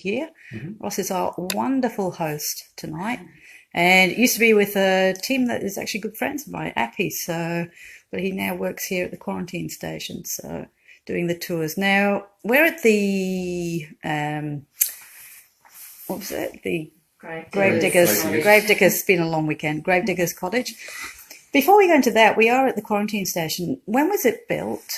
here. Ross is our wonderful host tonight. And it used to be with a team that is actually good friends of mine, Appy. But he now works here at the quarantine station, so doing the tours. Now, we're at the, what was it? The Gravediggers. It's been a long weekend. Gravediggers Cottage. Before we go into that, we are at the quarantine station. When was it built?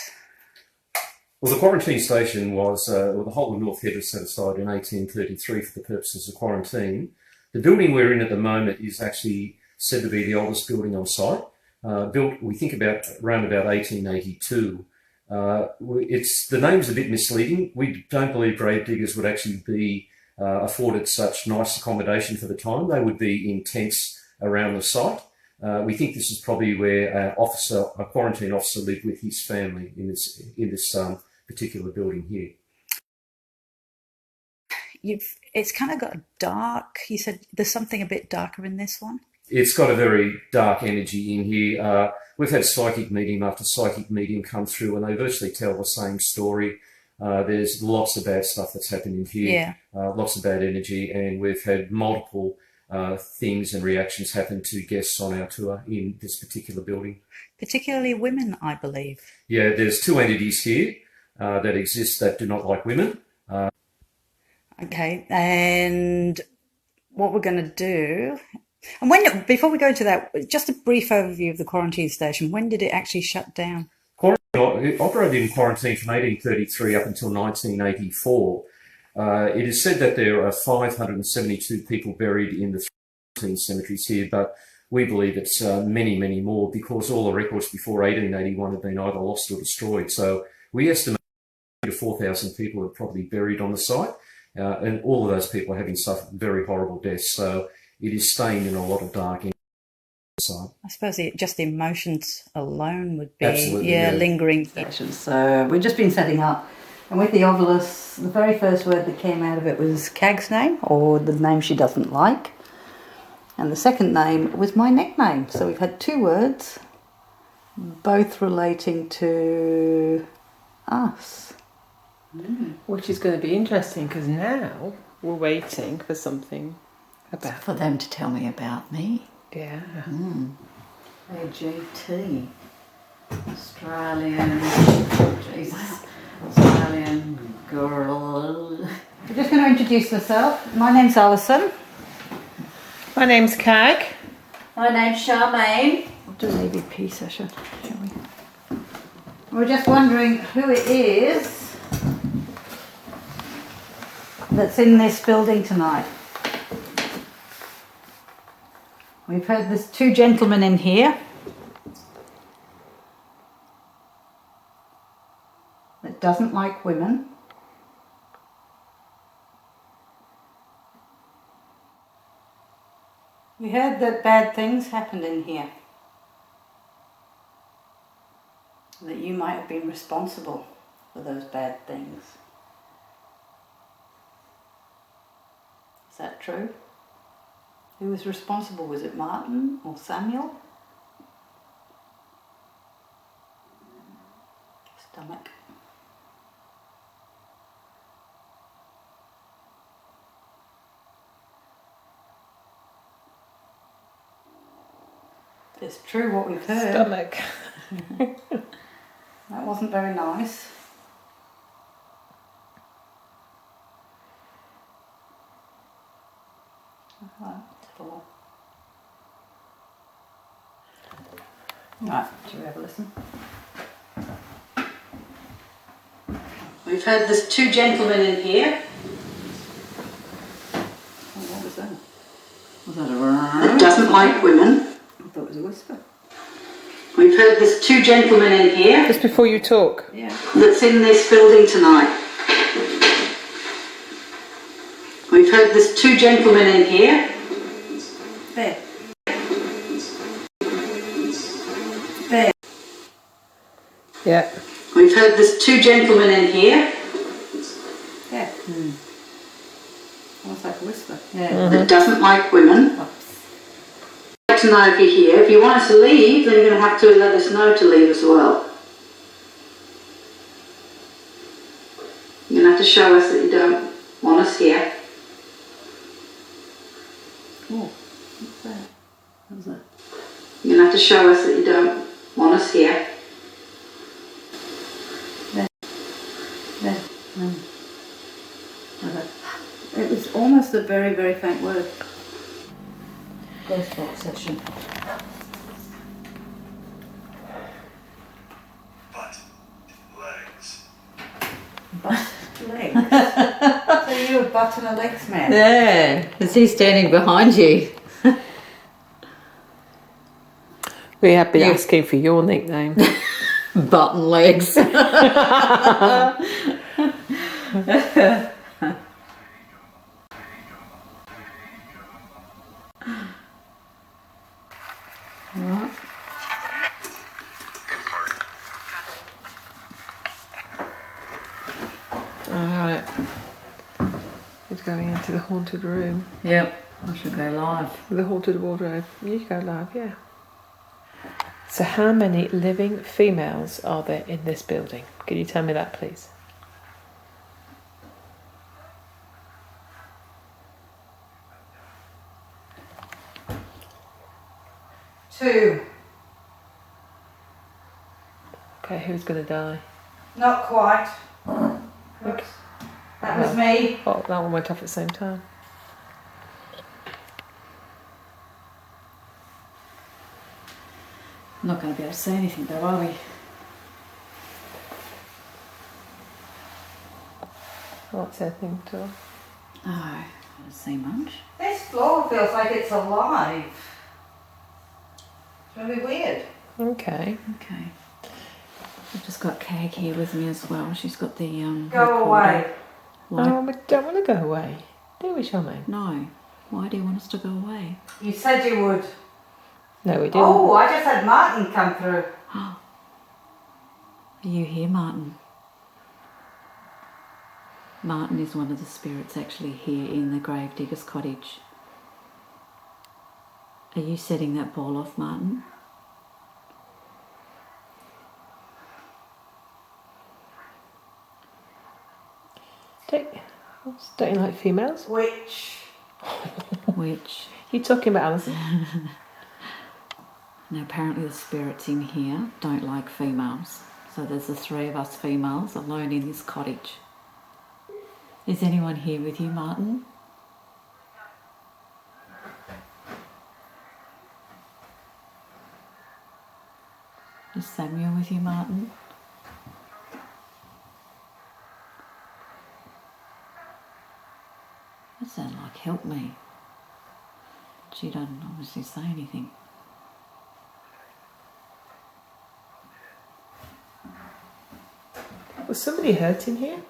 Well, the quarantine station was, the whole of North Head was set aside in 1833 for the purposes of quarantine. The building we're in at the moment is actually said to be the oldest building on site. Built, we think, around about 1882. The name's a bit misleading. We don't believe gravediggers would actually be afforded such nice accommodation for the time. They would be in tents around the site. We think this is probably where a quarantine officer lived with his family in this particular building here. It's kind of got a dark, you said there's something a bit darker in this one? It's got a very dark energy in here. We've had psychic medium after psychic medium come through and they virtually tell the same story. There's lots of bad stuff that's happened in here, lots of bad energy, and we've had multiple things and reactions happen to guests on our tour in this particular building. Particularly women, I believe. Yeah, there's two entities here that exist that do not like women. Okay, and what we're going to do, and before we go into that, just a brief overview of the quarantine station. When did it actually shut down? It operated in quarantine from 1833 up until 1984. It is said that there are 572 people buried in the 13 cemeteries here, but we believe it's many, many more because all the records before 1881 have been either lost or destroyed. So we estimate 4,000 people are probably buried on the site. And all of those people are having suffered very horrible deaths, so it is stained in a lot of dark inside. I suppose just the emotions alone would be lingering. So we've just been setting up, and with the Ovolus, the very first word that came out of it was Cag's name, or the name she doesn't like, and the second name was my nickname. So we've had two words, both relating to us. Which is going to be interesting because now we're waiting for something for them to tell me about me. Yeah. AGT. Australian. Jesus. Wow. Australian girl. I'm just going to introduce myself. My name's Alison. My name's Cag. My name's Sharmaine. We'll do an ABP session, shall we? We're just wondering who it is that's in this building tonight. We've heard there's two gentlemen in here that doesn't like women. We heard that bad things happened in here, that you might have been responsible for those bad things. Is that true? Who was responsible? Was it Martin or Samuel? Stomach. It's true what we've heard. Stomach. That wasn't very nice. Right, shall we have a listen? We've heard there's two gentlemen in here. Oh, what was that? Was that a that doesn't like women? I thought it was a whisper. We've heard there's two gentlemen in here. Just before you talk. Yeah. That's in this building tonight. We've heard there's two gentlemen in here. There. There. Yeah. We've heard there's two gentlemen in here. Yeah. Almost like a whisper. Yeah. That doesn't like women. I'd like to know if you're here. If you want us to leave, then you're going to have to let us know to leave as well. You're going to have to show us that you don't want us here. Oh, what's that? How's that? You're going to have to show us that you don't want us here. There. Okay. It was almost a very, very faint word. Ghost box session. Butt legs. So you're a butt and a legs man? Yeah, is he standing behind you? We have been asking for your nickname. Butt and legs. Alright. He's going into the haunted room. Yep, I should go live. The haunted wardrobe. You go live, yeah. So how many living females are there in this building? Can you tell me that, please? Two. Okay, who's going to die? Not quite. Oops. That was me. Oh, that one went off at the same time. I'm not going to be able to say anything though, are we? What's that thing to? Oh, I don't see much. This floor feels like it's alive. It's really weird. Okay. Okay. I've just got Kag here with me as well. She's got the Go away. Why? Oh, we don't want to go away, do we, Sharmaine? No. Why do you want us to go away? You said you would. No, we didn't. Oh, I just had Martin come through. Are you here, Martin? Martin is one of the spirits actually here in the Gravedigger's cottage. Are you setting that ball off, Martin? Don't you like females? Which? Which? You talking about Alison? Now apparently the spirits in here don't like females. So there's the three of us females alone in this cottage. Is anyone here with you, Martin? Is Samuel with you, Martin? That sounds like help me. She doesn't obviously say anything. Was somebody hurt in here?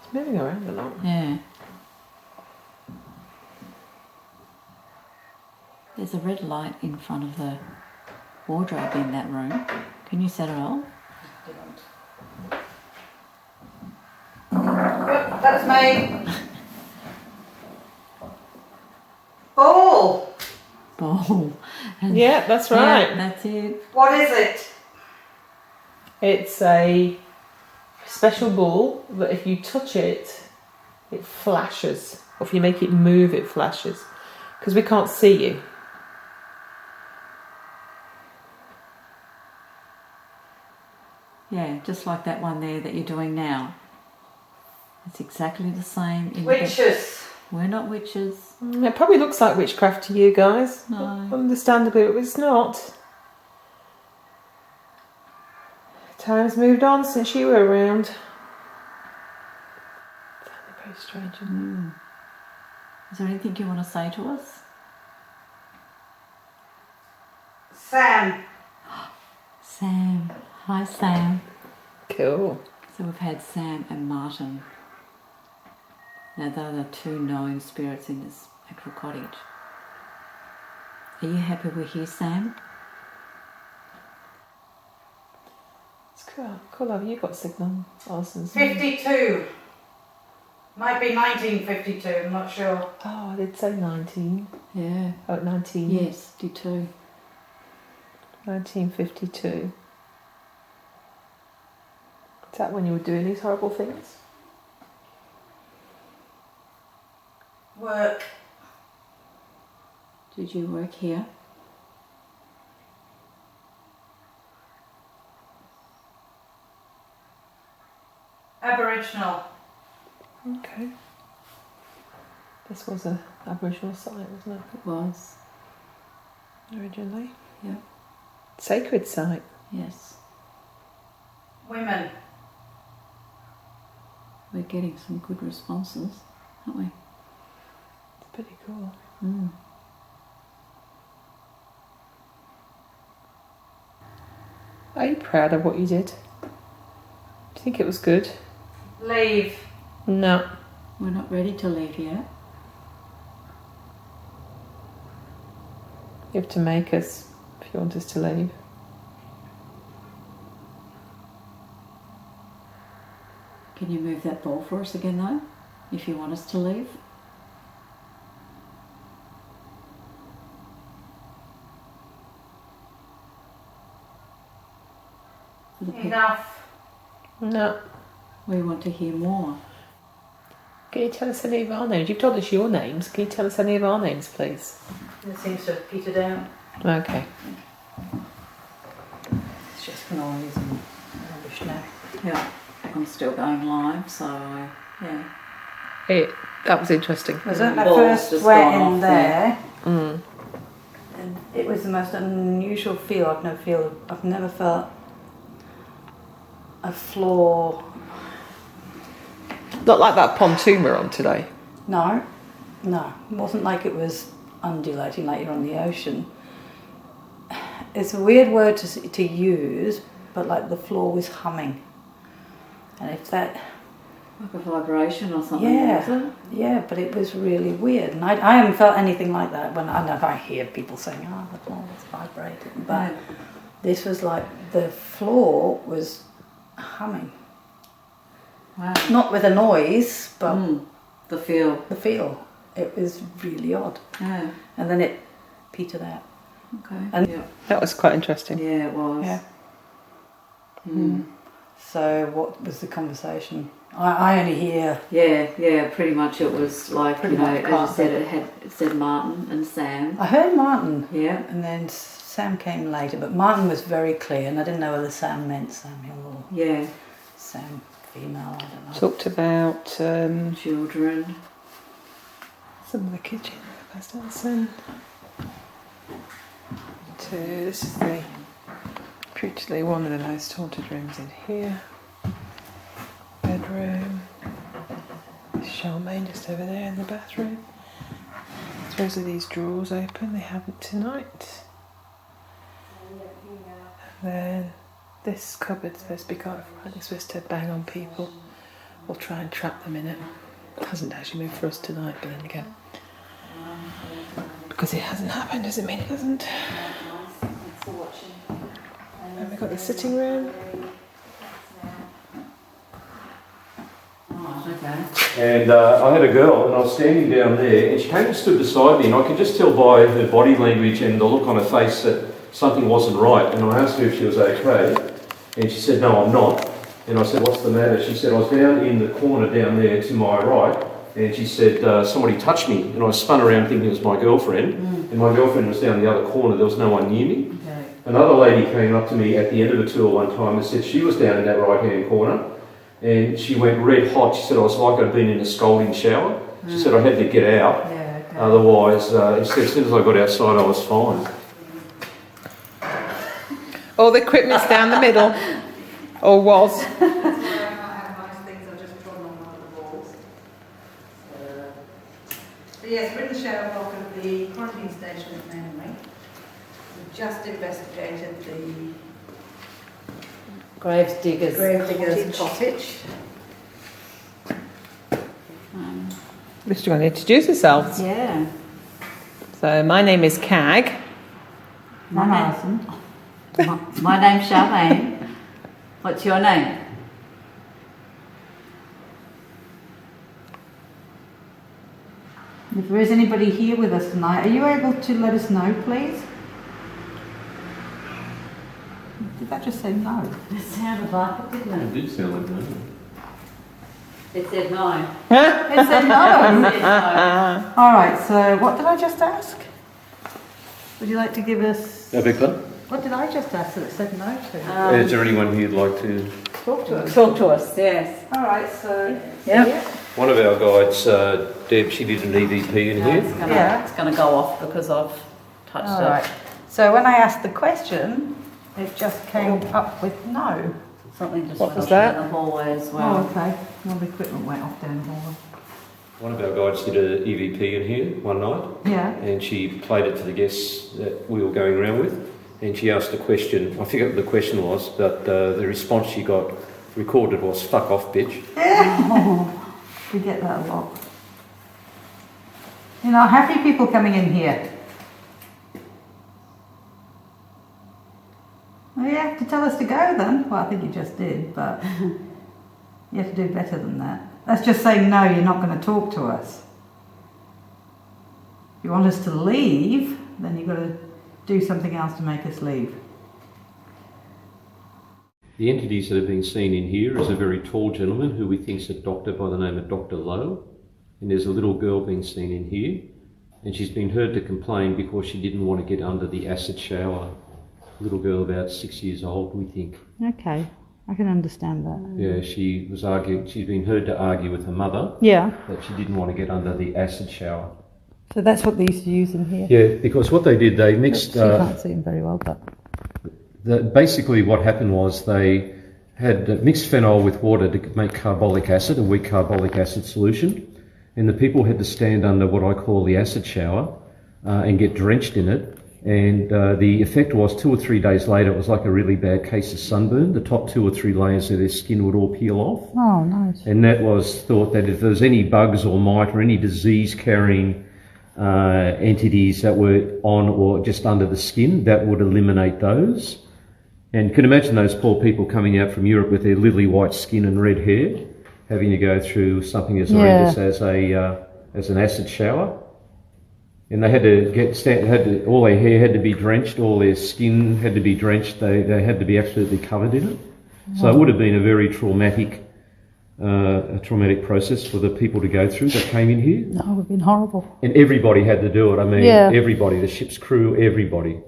It's moving around a lot. Yeah. There's a red light in front of the wardrobe in that room. Can you set it off? Yep, that's me. Ball. Ball. And Yeah, that's right. yeah, that's it. What is it? It's a special ball that if you touch it, it flashes. Or if you make it move, it flashes. Because we can't see you. Yeah, just like that one there that you're doing now. It's exactly the same. Witches. We're not witches. It probably looks like witchcraft to you guys. No. Understandably, but it's not. Time's moved on since you were around. Sounded very strange, isn't Is there anything you want to say to us? Sam. Sam. Hi, Sam. it? Cool. So we've had Sam and Martin. Now they're the two known spirits in this actual cottage. Are you happy we're here, Sam? It's cool. Cool, have you got signal? Alison's. 52. Might be 1952, I'm not sure. Oh, I did say 19. Yeah. Oh, 19. Yes, do too. 1952. Is that when you were doing these horrible things? Work. Did you work here? Aboriginal. Okay. This was an Aboriginal site, wasn't it? It was. Originally. Yeah. Sacred site. Yes. Women. We're getting some good responses, aren't we? It's pretty cool. Mm. Are you proud of what you did? Do you think it was good? Leave. No. We're not ready to leave yet. You have to make us if you want us to leave. Can you move that ball for us again though, if you want us to leave? Enough. No. We want to hear more. Can you tell us any of our names? You've told us your names. Can you tell us any of our names, please? It seems to have petered out. Okay. It's just noise and rubbish now. Yeah, I'm still going live, so yeah. That was interesting. Was it? I Balls first just went gone in off there, Mm. and it was the most unusual feel. I've never felt a floor. Not like that pontoon we're on today. No, it wasn't like it was undulating like you're on the ocean. It's a weird word to use, but like the floor was humming, and if that. Like a vibration or something, was it? Yeah, but it was really weird, and I haven't felt anything like that. When I hear people saying, "Oh, the floor was vibrating," but Yeah. this was like the floor was humming, Wow. not with a noise, but The feel. the feel. It was really odd, Yeah. and then it petered out. Okay. And- yeah. That was quite interesting. Yeah, it was. Yeah. Mm. So, what was the conversation? I only hear. Yeah, pretty much it was like, Pretty you know, much as you said, it said Martin and Sam. I heard Martin. Yeah. And then Sam came later, but Martin was very clear, and I didn't know whether Sam meant Samuel or Yeah. Sam female, I don't know. Talked about Children. some of the kitchen. That's Alison. This is reputedly one of the most haunted rooms in here. Bedroom. There's Sharmaine just over there in the bathroom. Suppose these drawers open. They haven't tonight. And then this cupboard's supposed to be quite front. It's supposed to bang on people or try and trap them in it. It hasn't actually moved for us tonight, but then again, because it hasn't happened doesn't mean it doesn't. And we've got the sitting room. And I had a girl, and I was standing down there, and she came and stood beside me, and I could just tell by her body language and the look on her face that something wasn't right. And I asked her if she was okay, and she said, "No, I'm not." And I said, "What's the matter?" She said, "I was down in the corner down there to my right," and she said, "Somebody touched me." And I spun around thinking it was my girlfriend, and my girlfriend was down the other corner. There was no one near me. Okay. Another lady came up to me at the end of the tour one time and said she was down in that right-hand corner. And she went red hot. She said, "I was like I'd been in a scalding shower." She said, "I had to get out. Yeah, okay. Otherwise," she said, "as soon as I got outside, I was fine." All the equipment's down the middle. Or was. That's why I can't have nice things. I've just trodden on one of the walls. So yes, we're in the shower block of the quarantine station at Manly. We've just investigated the Gravediggers cottage. Mr. going to introduce yourselves. Yeah. So my name is Cag. I'm Alison. My name's Sharmaine. What's your name? If there is anybody here with us tonight, are you able to let us know, please? Did that just say no? It sounded like it, didn't it? It did sound like that. It said no. It said no. It said no. All right, so what did I just ask? Would you like to give us... A big one? What did I just ask that it said no to? Is there anyone who'd like to... Talk to us. Talk to us, yes. All right, so... Yep. One of our guides, Deb, she did an EVP in here. Yeah. It's going to go off because I've touched All it. right. So when I asked the question, it just came up with no. Something just What went was off that? in the hallway as well. Oh, okay. Well, the equipment went off down the hall. One of our guides did an EVP in here one night, Yeah. and she played it to the guests that we were going around with, and she asked a question. I forget what the question was, but the response she got recorded was "fuck off, bitch." Oh, we get that a lot. You know, happy people coming in here. Well, you have to tell us to go then. Well, I think you just did, but you have to do better than that. That's just saying no, you're not going to talk to us. If you want us to leave, then you've got to do something else to make us leave. The entities that have been seen in here is a very tall gentleman who we think is a doctor by the name of Dr. Lowe, and there's a little girl being seen in here, and she's been heard to complain because she didn't want to get under the acid shower. Little girl about 6 years old, we think. Okay, I can understand that. Yeah, she was arguing. She's been heard to argue with her mother Yeah, that she didn't want to get under the acid shower. so that's what they used to use in here. Yeah, because what they did, they mixed. You can't see them very well, but... Basically, what happened was they had mixed phenol with water to make carbolic acid, a weak carbolic acid solution, and the people had to stand under what I call the acid shower and get drenched in it. And the effect was 2 or 3 days later, it was like a really bad case of sunburn. The top 2 or 3 layers of their skin would all peel off. Oh, nice. And that was thought that if there was any bugs or mite or any disease-carrying entities that were on or just under the skin, that would eliminate those. And you can imagine those poor people coming out from Europe with their lily white skin and red hair, having to go through something as horrendous as an acid shower. And they had to all their hair had to be drenched, all their skin had to be drenched. They had to be absolutely covered in it. So it would have been a very traumatic process for the people to go through that came in here. That would have been horrible. And everybody had to do it. I mean, everybody, the ship's crew, everybody.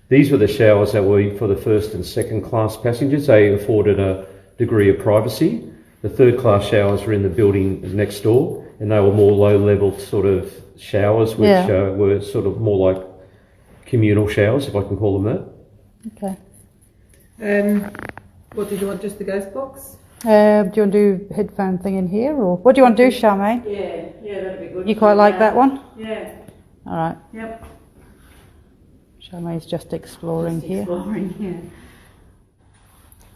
These were the showers that were for the first and second class passengers. They afforded a degree of privacy. The third class showers were in the building next door, and they were more low level sort of showers, which were sort of more like communal showers, if I can call them that. Okay. What did you want? Just the ghost box? Do you want to do headphone thing in here, or what do you want to do, Sharmaine? Yeah, that'd be good. You quite like that one? Yeah. All right. Yep. Sharmaine's just exploring here. Exploring, yeah.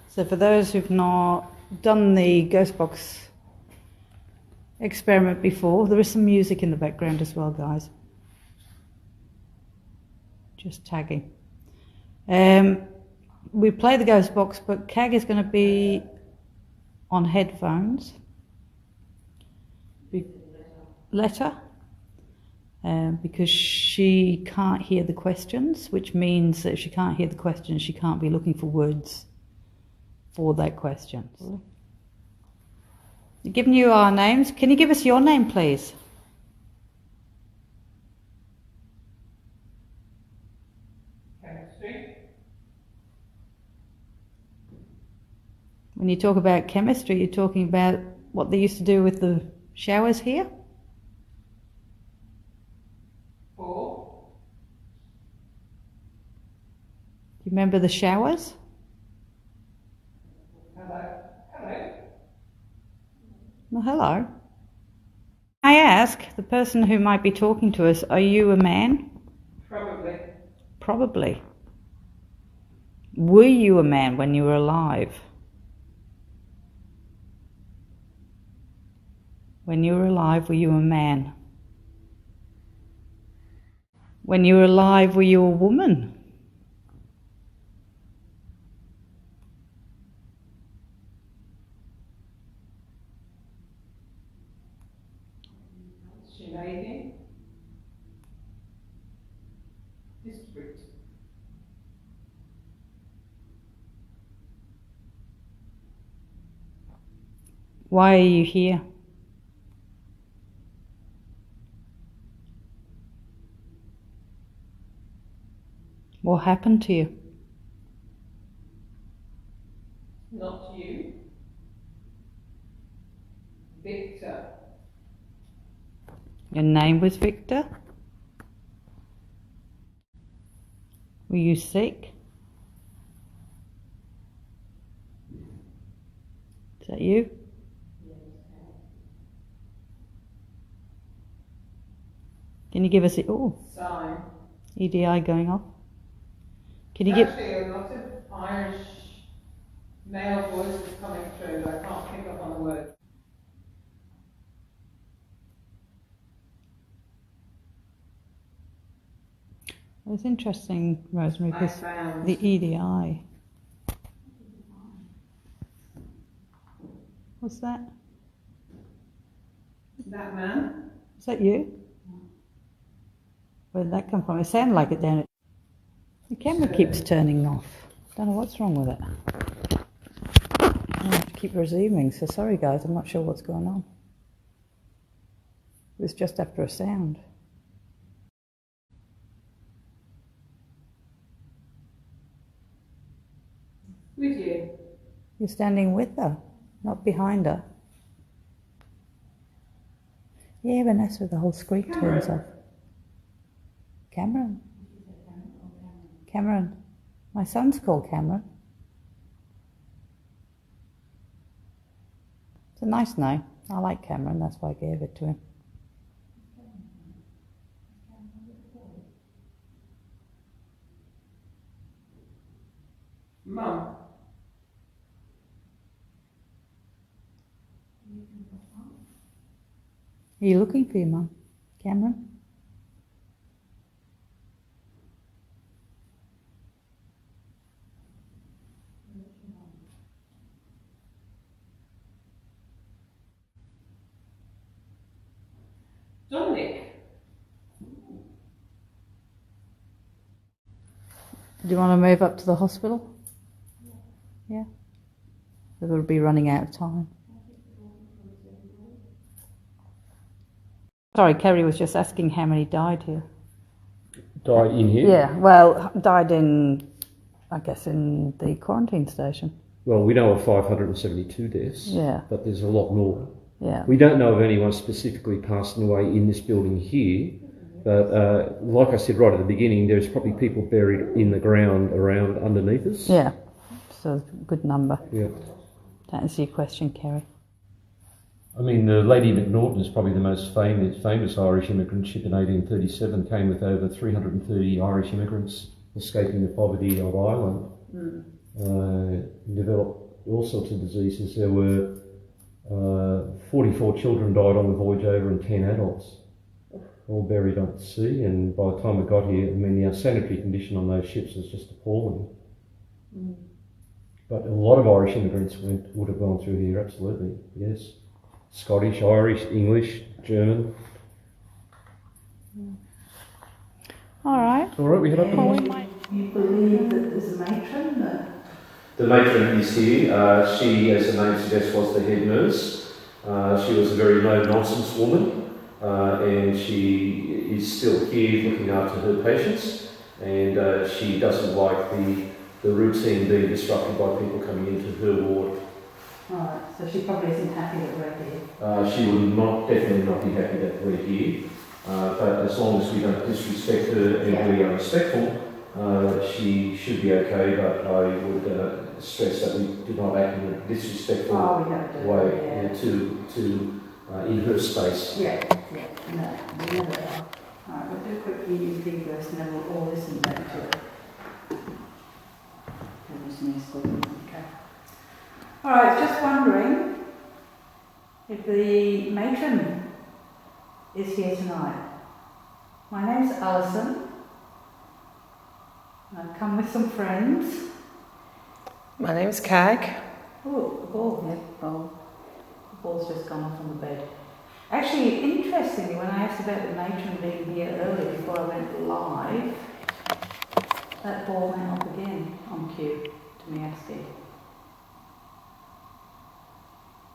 So for those who've not done the ghost box experiment before, there is some music in the background as well, guys. Just tagging. We play the ghost box, but Cag is going to be on headphones. Letter. Because she can't hear the questions, which means that if she can't hear the questions, she can't be looking for words for that question. We've given you our names. Can you give us your name, please? Chemistry. When you talk about chemistry, you're talking about what they used to do with the showers here? 4. Do you remember the showers? Hello. Hello. Well, hello. I ask the person who might be talking to us, are you a man? Probably. Probably. Were you a man when you were alive? When you were alive, were you a man? When you were alive, were you a woman? Sharmaine. District. Why are you here? What happened to you? Not you. Victor. Your name was Victor? Were you sick? Is that you? Can you give us Sign. EDI going off? Can you give? Actually, a lot of Irish male voices coming through, but I can't pick up on the word. It was interesting, Rosemary, I because found the EDI. What's that? that man. Is that you? Where did that come from? It sounded like it down at... The camera keeps turning off. Don't know what's wrong with it. I have to keep resuming, so sorry guys, I'm not sure what's going on. It was just after a sound. With you. You're standing with her, not behind her. Yeah, but that's where the whole screen turns off. Cameron. Cameron. My son's called Cameron. It's a nice name. I like Cameron, that's why I gave it to him. Mum. Are you looking for your mum, Cameron? Dominic. Do you want to move up to the hospital? Yeah. We'll be running out of time. Sorry, Kerry was just asking how many died here. Died in here? Yeah, well, died in, I guess, in the quarantine station. Well, we know of 572 deaths, Yeah. but there's a lot more. Yeah. We don't know of anyone specifically passing away in this building here, but like I said right at the beginning, there's probably people buried in the ground around underneath us. Yeah, so good number. Yeah. To answer your question, Kerry. I mean, the Lady Mcleod is probably the most famous Irish immigrant ship in 1837, came with over 330 Irish immigrants escaping the poverty of Ireland. Developed all sorts of diseases. There were 44 children died on the voyage over and 10 adults, all buried at sea. And by the time we got here, I mean, the sanitary condition on those ships was just appalling. But a lot of Irish immigrants would have gone through here, absolutely, yes. Scottish, Irish, English, German. All right. All right, we head up to the Well, hospital. you believe that there's a matron? The matron is here. She, as the name suggests, was the head nurse. She was a very no-nonsense woman, and she is still here looking after her patients, and she doesn't like the routine being disrupted by people coming into her ward. Alright, so she probably isn't happy that we're here. She will definitely not be happy that we're here, but as long as we don't disrespect her and we are respectful, she should be okay, but I would stress that we do not act in a disrespectful way in her space. Yeah, no, we never are. Alright, we'll do a quick EUV first and then we'll all listen back to it. Okay. Alright, just wondering if the matron is here tonight. My name's Alison. I've come with some friends. My name's Cag. Oh, the ball, yeah, ball. The ball's just gone off on the bed. Actually, interestingly, when I asked about the matron being here earlier before I went live, that ball went up again on cue to me asking.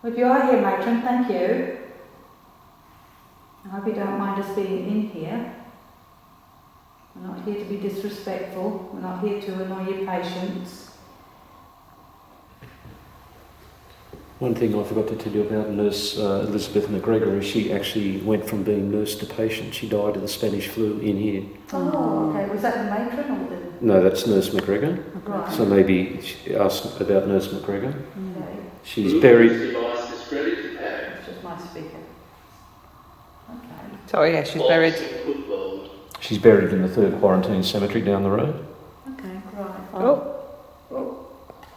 Well, if you are here, matron, thank you. I hope you don't mind us being in here. We're not here to be disrespectful. We're not here to annoy your patients. One thing I forgot to tell you about Nurse Elizabeth McGregor is she actually went from being nurse to patient. She died of the Spanish flu in here. Oh, okay. Was that the matron or the... No, that's Nurse McGregor. Right. So maybe ask about Nurse McGregor. Okay. She's buried... It's just my speaker. Okay. Sorry, yeah, she's buried. She's buried in the 3rd Quarantine Cemetery down the road. Okay, right. Oh,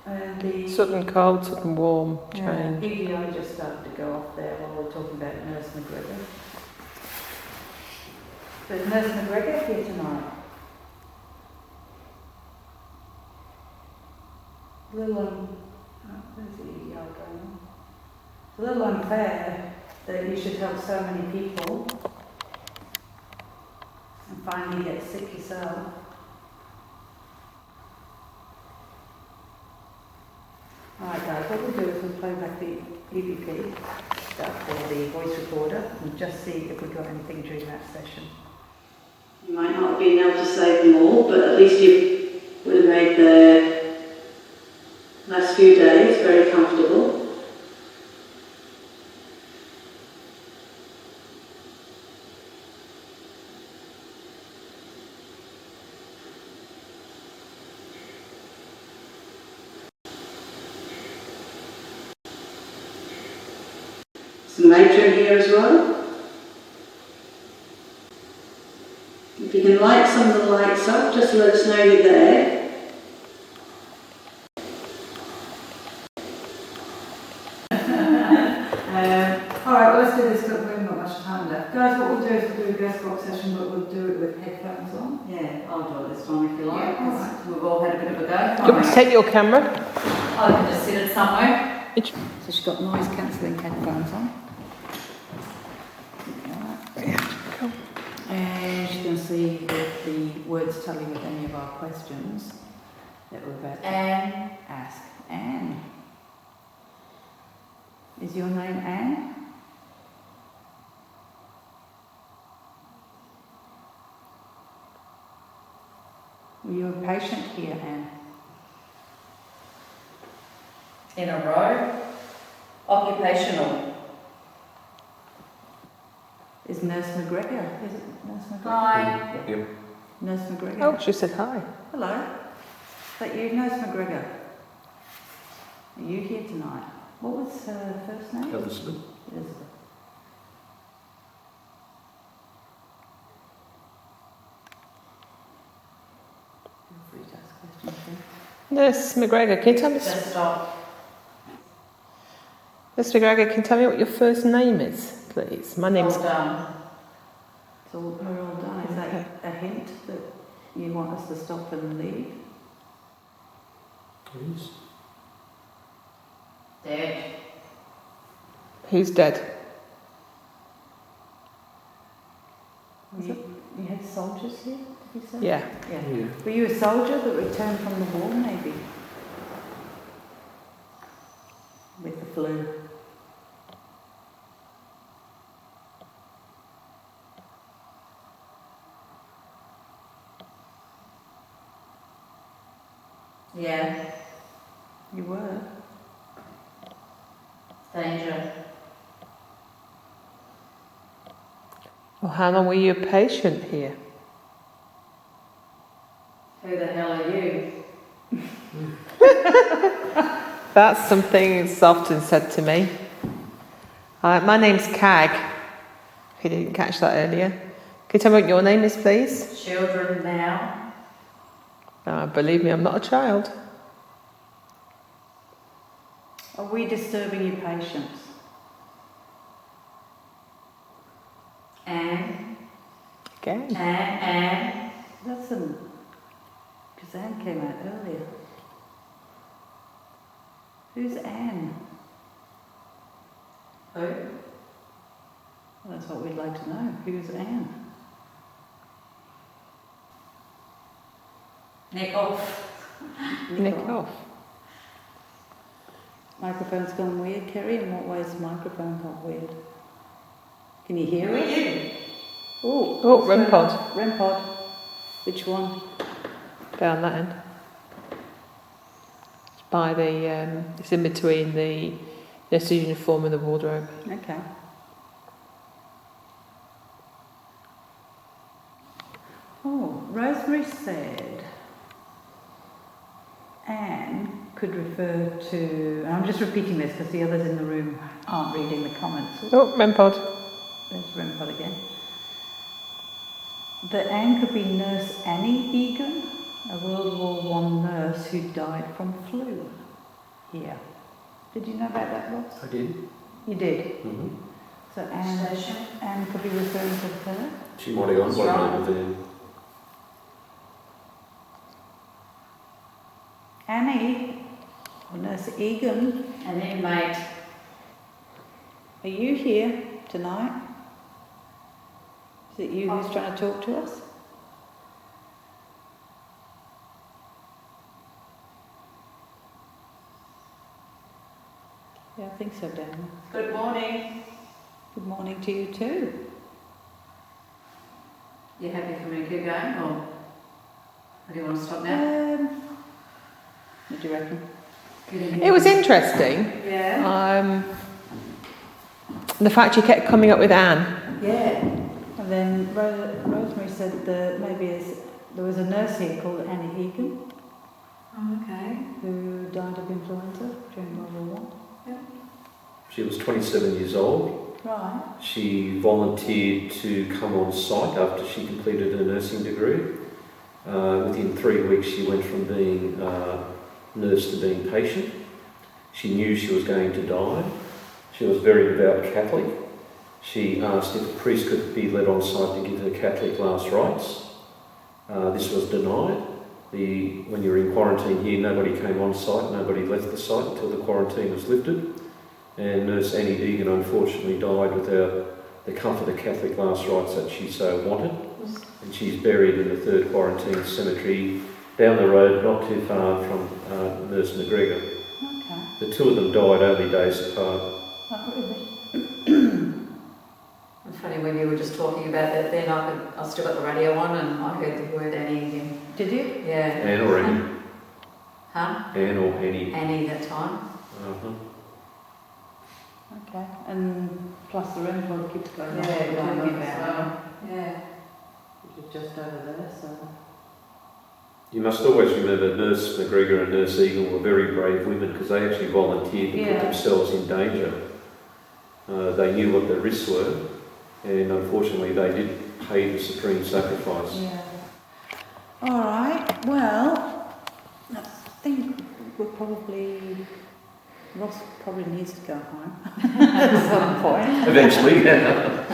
And the sudden cold, sudden warm change. EDI just started to go off there while we're talking about Nurse McGregor. So is Nurse McGregor here tonight? A little where's the EDI going on? It's a little unfair that you should help so many people and finally get sick yourself. Alright guys, what we'll do is we'll play back the EVP stuff or the voice recorder and just see if we got anything during that session. You might not have been able to save them all, but at least you would have made the last few days very comfortable. The matron here as well. If you can light some of the lights up, just let us know you're there. Alright, well, let's do this because we haven't got much time left. Guys, what we'll do is we'll do a guest box session, but we'll do it with headphones on. Yeah, I'll do it this time if you like. Yeah, all right. We've all had a bit of a go. Do you want me to take your camera? I can just sit it somewhere. So she's got noise cancelling headphones on. Cool. And she can see if the words tally with any of our questions that we're about to ask. Anne. Is your name Anne? Were you a patient here, Anne? In a row. Occupational. Is Nurse McGregor? Is it Nurse McGregor? Hi. Yep. Nurse McGregor. Oh, she said hi. Hello. Is that you, Nurse McGregor? Are you here tonight? What was her first name? Elizabeth. Elizabeth. Feel free to ask questions. Nurse McGregor, can you tell me? Just stop. Nurse McGregor, can you tell me what your first name is, please? My name's. Well done. So we're all done. Is that a hint that you want us to stop and leave? Please. Dead. Who's dead? You had soldiers here, did you say? Yeah. Yeah. Were you a soldier that returned from the war, maybe? With the flu? Yeah. You were? Danger. Well, how long were you a patient here? Who the hell are you? That's something that's often said to me. My name's Cag, if you didn't catch that earlier. Can you tell me what your name is, please? Children now. Believe me, I'm not a child. Are we disturbing your patients? Anne. Again. Anne. That's because Anne came out earlier. Who's Anne? Who? Well, that's what we'd like to know. Who's Anne? Nick off. Nick off. Microphone's gone weird, Kerry. In what way has the microphone gone weird? Can you hear it? Oh, REM pod. REM pod. Which one? Down that end. It's by the, it's in between the nurse uniform and the wardrobe. Okay. Oh, Rosemary said Anne could refer to, and I'm just repeating this because the others in the room aren't reading the comments. Oh, REM pod. There's REM pod again. That Anne could be Nurse Annie Egan, a World War I nurse who died from flu here. Did you know about that, Ross? I did. You did? Mm-hmm. So Anne could be referring to her? She might have gone one over there. Annie, or Nurse Egan. Annie, mate. Are you here tonight? Is it you who's trying to talk to us? Yeah, I think so, Dana. Good morning. Good morning to you too. You happy for me to keep going, or do you want to stop now? What do you reckon? It was interesting. Yeah. The fact you kept coming up with Anne. Yeah. And then Rosemary said that maybe there was a nurse here called Annie Egan Oh, okay. who died of influenza during World War She was 27 years old. I. Right. She volunteered to come on site after she completed her nursing degree. Within 3 weeks she went from being nurse to being patient. She knew she was going to die. She was very devout Catholic. She asked if a priest could be led on site to give her Catholic last rites. This was denied. When you were in quarantine here, nobody came on site, nobody left the site until the quarantine was lifted. And Nurse Annie Egan unfortunately died without the comfort of Catholic last rites that she so wanted. And she's buried in the 3rd Quarantine Cemetery down the road, not too far from Nurse McGregor. Okay. The two of them died only days apart. Oh, really? It's funny when you were just talking about that then, I still got the radio on and I heard the word Annie again. Did you? Yeah. Anne or Annie? Huh? Anne or Annie? Annie that time. Uh-huh. Okay. And plus the REM pod keeps going on. Yeah. Which is just over there, so. You must always remember Nurse McGregor and Nurse Egan were very brave women because they actually volunteered to put themselves in danger. They knew what the risks were, and unfortunately they did pay the supreme sacrifice. Yeah. All right. Well, I think Ross probably needs to go home at some point. Eventually, yeah.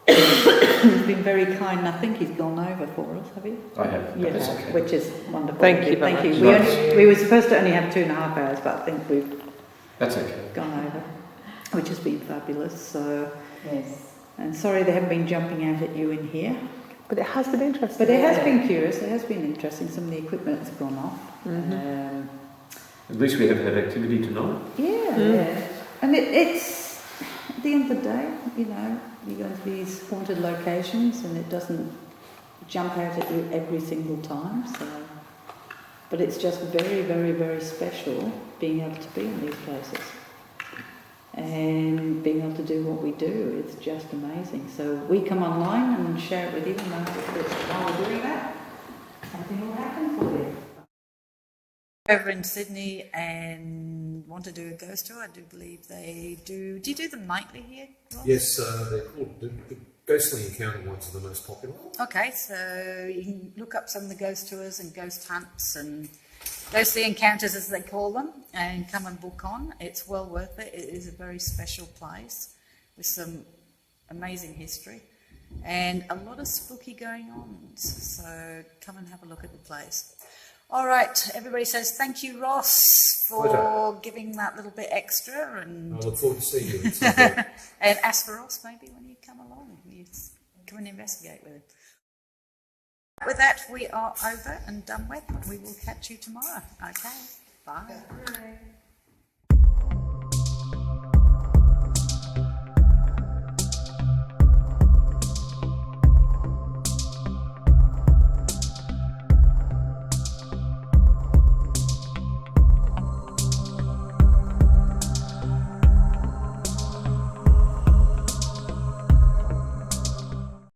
He's been very kind, and I think he's gone over for us, have you? I have. You That's have, okay. which is wonderful. Thank you very Thank you. much. We were supposed to only have 2.5 hours, but I think we've That's okay. gone over, which has been fabulous. So, Yes. and sorry they haven't been jumping out at you in here, But it has been interesting. but it has been curious. It has been interesting. Some of the equipment's gone off. Mm-hmm. At least we have had activity tonight. Yeah. And it's at the end of the day, you know, you go to these haunted locations and it doesn't jump out at you every single time. So, but it's just very, very, very special being able to be in these places and being able to do what we do. It's just amazing. So we come online and share it with you, and while we're doing that, something will happen for you. Over in Sydney and want to do a ghost tour, I do believe they do. Do you do them nightly here, Ross? Yes, they're called the ghostly encounter ones are the most popular. Okay, so you can look up some of the ghost tours and ghost hunts and ghostly encounters as they call them, and come and book on. It's well worth it. It is a very special place with some amazing history and a lot of spooky going on. So come and have a look at the place. All right, everybody says thank you, Ross, for Pleasure. giving that little bit extra, and I look forward to seeing you at some point. and ask for Ross maybe when you come along. You come and investigate with him. With that, we are over and done with. We will catch you tomorrow. Okay. Bye.